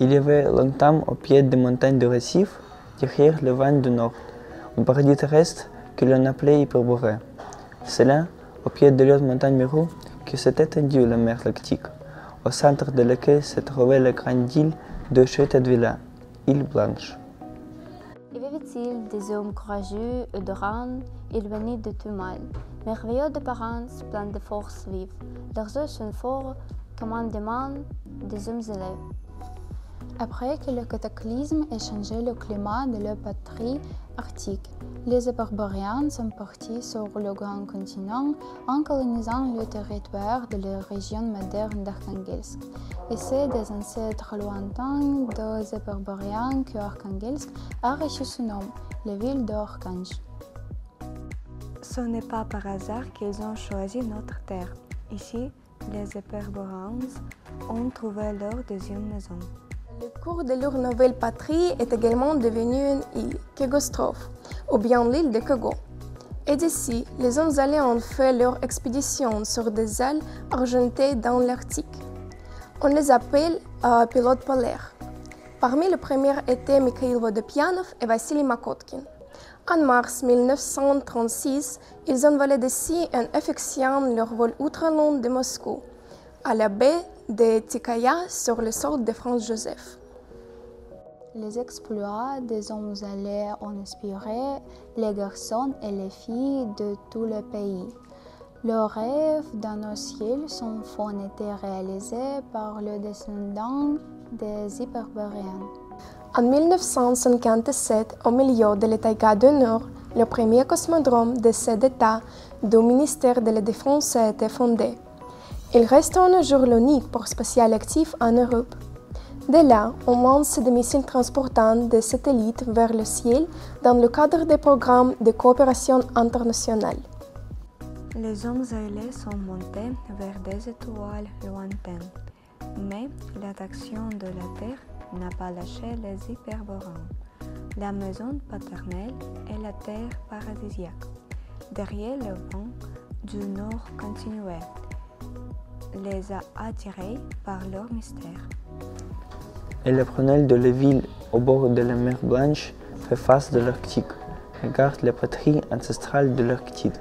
Il y avait longtemps au pied des montagnes de récifs, derrière le vent du nord, un paradis terrestre que l'on appelait Hyperborée. C'est là, au pied de l'autre montagne Mérou, que s'est étendue la mer Lactique, au centre de laquelle se trouvait la grande île de Châteauvillain, île Blanche. Y avait-il des hommes courageux et de reins, éloignés de tout mal, merveilleux d'apparence, pleins de force vive. Leurs yeux sont forts, commandement des hommes élèves. Après que le cataclysme ait changé le climat de leur patrie arctique, les Hyperboréens sont partis sur le grand continent en colonisant le territoire de la région moderne d'Arkhangelsk. Et c'est des ancêtres lointains des Hyperboréens que Arkhangelsk a reçu son nom, la ville d'Arkhange. Ce n'est pas par hasard qu'ils ont choisi notre terre. Ici, les Hyperboréens ont trouvé leur deuxième maison. Le cours de leur nouvelle patrie est également devenu une île, Kegostrov, ou bien l'île de Kego. Et d'ici, les hommes allés ont fait leur expédition sur des ailes argentées dans l'Arctique. On les appelle pilotes polaires. Parmi les premiers étaient Mikhail Vodopyanov et Vassili Makotkin. En mars 1936, ils ont volé d'ici en effectuant leur vol outre-long de Moscou, à la baie de Tikaya sur le sol de Franz Joseph. Les exploits des hommes allés ont inspiré les garçons et les filles de tout le pays. Leurs rêves dans nos ciels sans fond étaient réalisés par le descendant des Hyperboréens. En 1957, au milieu de la taïga du Nord, le premier cosmodrome de cet État du ministère de la Défense a été fondé. Il reste un jour l'unique port spatial actif en Europe. De là, on lance des missiles transportant des satellites vers le ciel dans le cadre des programmes de coopération internationale. Les hommes ailés sont montés vers des étoiles lointaines, mais l'attraction de la Terre n'a pas lâché les Hyperboréens. La maison paternelle est la Terre paradisiaque. Derrière le vent du Nord continuait, les a attirés par leur mystère. Et le prunelle de la ville au bord de la mer Blanche fait face de l'Arctique, regarde la patrie ancestrale de l'Arctide.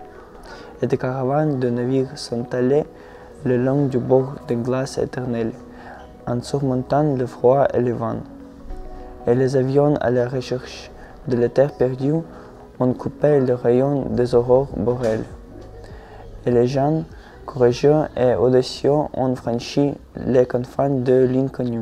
Et des caravanes de navires sont allés le long du bord de glace éternelle, en surmontant le froid et le vent. Et les avions à la recherche de la terre perdue ont coupé le rayon des aurores boréales. Et les gens courageux et audacieux ont franchi les confins de l'inconnu.